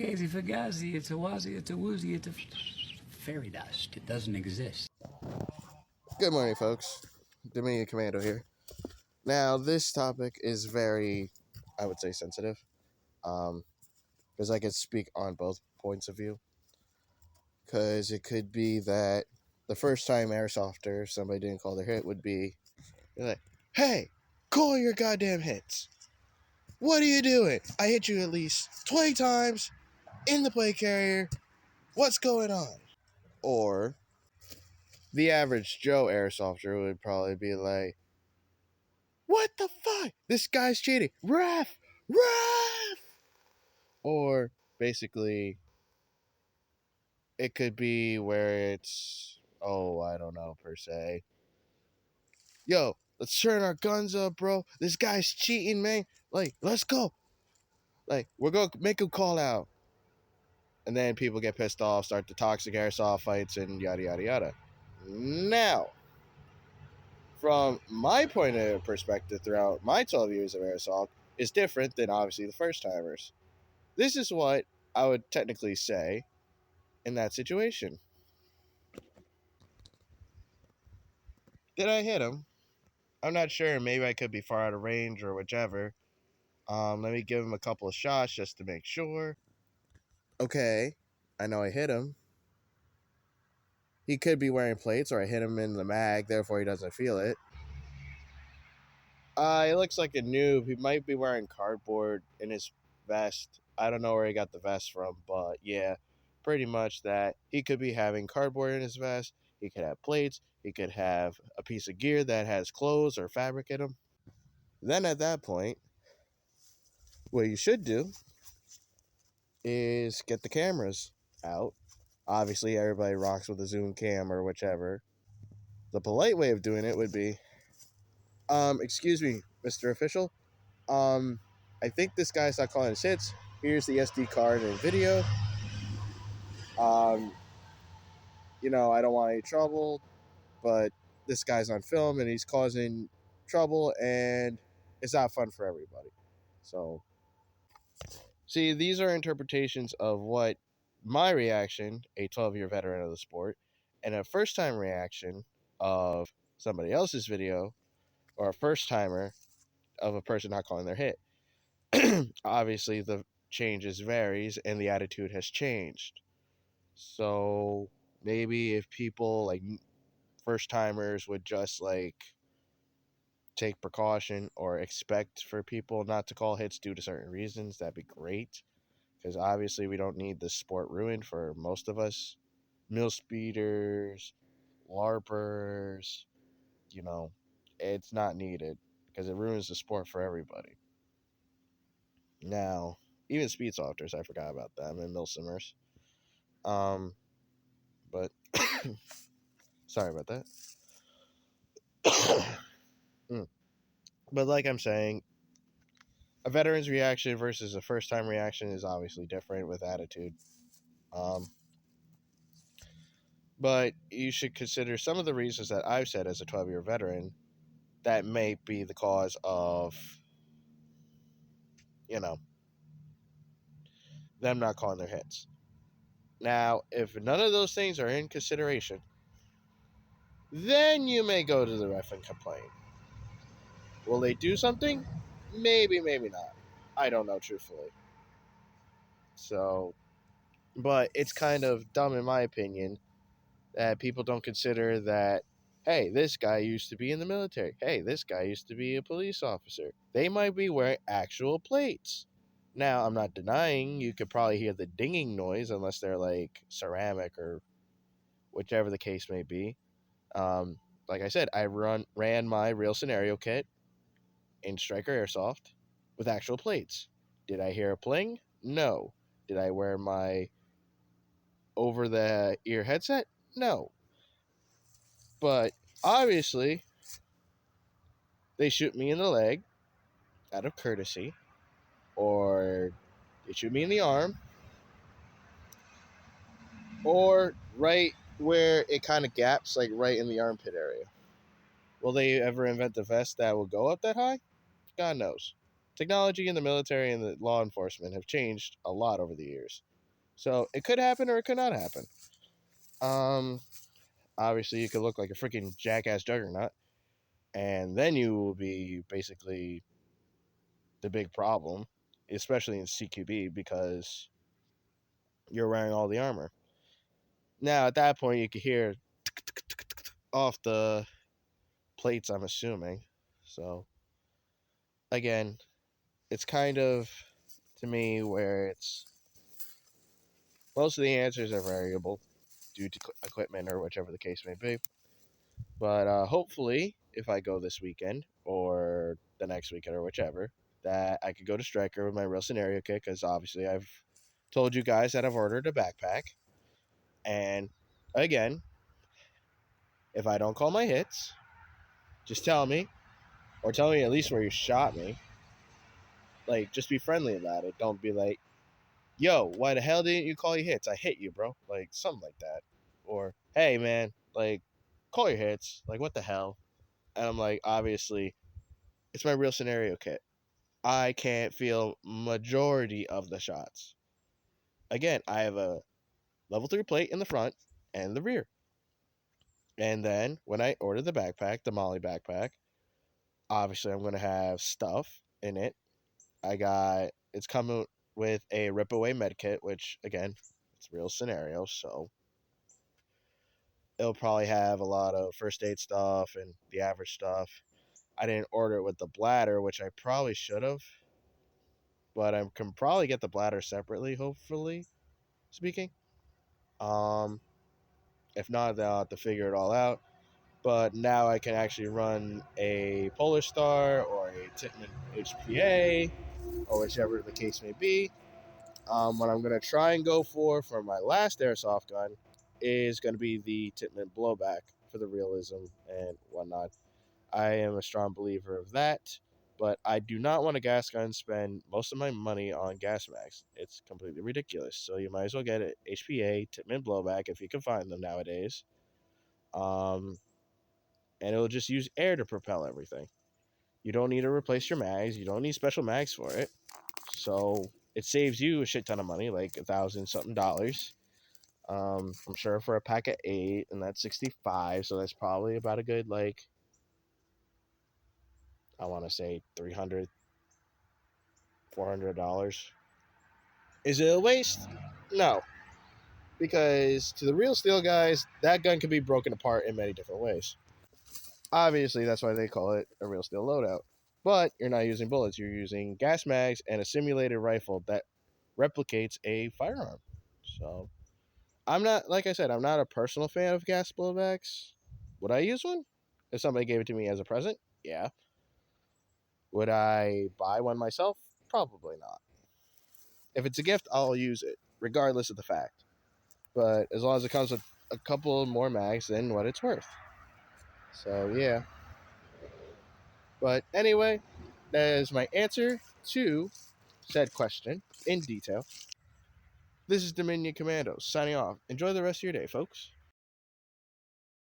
gazy fugazi, it's a wazi, it's a woozy, it's a fairy dust. It doesn't exist. Good morning, folks. Dominion Commando here. Now, this topic is very, I would say, sensitive, because I could speak on both points of view. Because it could be that the first time airsofter, somebody didn't call their hit, would be like, "Hey, call your goddamn hits. What are you doing? I hit you at least 20 times in the plate carrier. What's going on?" Or the average Joe airsofter would probably be like, "What the fuck? This guy's cheating. Ref! Ref!" Or basically, it could be where it's, I don't know, per se. "Yo, let's turn our guns up, bro. This guy's cheating, man. Like, let's go. Like, we're going to make him call out." And then people get pissed off, start the toxic airsoft fights, and yada, yada, yada. Now, from my point of perspective throughout my 12 years of airsoft, is different than obviously the first timers. This is what I would technically say in that situation. Did I hit him? I'm not sure. Maybe I could be far out of range or whichever. Let me give him a couple of shots just to make sure. Okay, I know I hit him. He could be wearing plates, or I hit him in the mag, therefore he doesn't feel it. He looks like a noob. He might be wearing cardboard in his vest. I don't know where he got the vest from, but yeah, pretty much that. He could be having cardboard in his vest. He could have plates. He could have a piece of gear that has clothes or fabric in them. Then at that point, what you should do is get the cameras out. Obviously, everybody rocks with a zoom cam or whichever. The polite way of doing it would be, excuse me, Mr. Official. I think this guy's not calling his hits. Here's the SD card and video. Um, I don't want any trouble, but this guy's on film and he's causing trouble, and it's not fun for everybody. So, see, these are interpretations of what my reaction, a 12-year veteran of the sport, and a first-time reaction of somebody else's video, or a first-timer of a person not calling their hit. Obviously, the changes varies and the attitude has changed. So maybe if people like first timers would just like take precaution or expect for people not to call hits due to certain reasons, that'd be great. Because obviously we don't need the sport ruined for most of us. Mill speeders, LARPers, it's not needed because it ruins the sport for everybody. Now, even speed softers, I forgot about them, and milsimers. But sorry about that. But like I'm saying, a veteran's reaction versus a first time reaction is obviously different with attitude. But you should consider some of the reasons that I've said as a 12-year veteran that may be the cause of, them not calling their hits. Now, if none of those things are in consideration, then you may go to the ref and complain. Will they do something? Maybe, maybe not. I don't know, truthfully. So, but it's kind of dumb, in my opinion, that people don't consider that, hey, this guy used to be in the military. Hey, this guy used to be a police officer. They might be wearing actual plates. Now, I'm not denying you could probably hear the dinging noise unless they're like ceramic or whichever the case may be. Like I said, I ran my real scenario kit in Striker Airsoft with actual plates. Did I hear a pling? No. Did I wear my over the ear headset? No. But obviously, they shoot me in the leg out of courtesy, or they shoot me in the arm, or right where it kind of gaps, like right in the armpit area. Will they ever invent a vest that will go up that high? God knows. Technology in the military and the law enforcement have changed a lot over the years. So it could happen or it could not happen. Obviously you could look like a freaking jackass juggernaut, and then you will be basically the big problem, especially in CQB because you're wearing all the armor. Now at that point you could hear off the plates, I'm assuming. So again, it's kind of to me where it's most of the answers are variable due to equipment or whichever the case may be. But hopefully, if I go this weekend or the next weekend or whichever, that I could go to Striker with my real scenario kit because obviously I've told you guys that I've ordered a backpack. And again, if I don't call my hits, just tell me, or tell me at least where you shot me. Like, just be friendly about it. Don't be like, yo, why the hell didn't you call your hits? I hit you, bro. Like, something like that. Or, hey, man, like, call your hits. Like, what the hell? And I'm like, obviously, it's my real scenario kit. I can't feel majority of the shots. Again, I have a level 3 plate in the front and the rear. And then when I ordered the backpack, the Molly backpack, obviously I'm going to have stuff in it. It's coming with a rip away med kit, which again, it's real scenario, so it'll probably have a lot of first aid stuff and the average stuff. I didn't order it with the bladder, which I probably should have, but I can probably get the bladder separately, hopefully speaking. Um, if not, then I'll have to figure it all out. But now I can actually run a Polar Star or a Titman HPA or whichever the case may be. What I'm going to try and go for my last airsoft gun is going to be the Titman blowback for the realism and whatnot. I am a strong believer of that, but I do not want a gas gun spend most of my money on gas mags. It's completely ridiculous. So you might as well get an HPA Titman blowback if you can find them nowadays. And it'll just use air to propel everything. You don't need to replace your mags. You don't need special mags for it. So it saves you a shit ton of money, like $1,000 something dollars. I'm sure for a pack of 8, and that's 65. So that's probably about a good, like, I want to say $300, $400. Is it a waste? No, because to the real steel guys, that gun can be broken apart in many different ways. Obviously, that's why they call it a real steel loadout. But you're not using bullets, you're using gas mags and a simulated rifle that replicates a firearm. So, I'm not, like I said, I'm not a personal fan of gas blowbacks. Would I use one? If somebody gave it to me as a present? Yeah. Would I buy one myself? Probably not. If it's a gift, I'll use it, regardless of the fact. But as long as it comes with a couple more mags than what it's worth. So, yeah. But anyway, that is my answer to said question in detail. This is Dominion Commandos signing off. Enjoy the rest of your day, folks.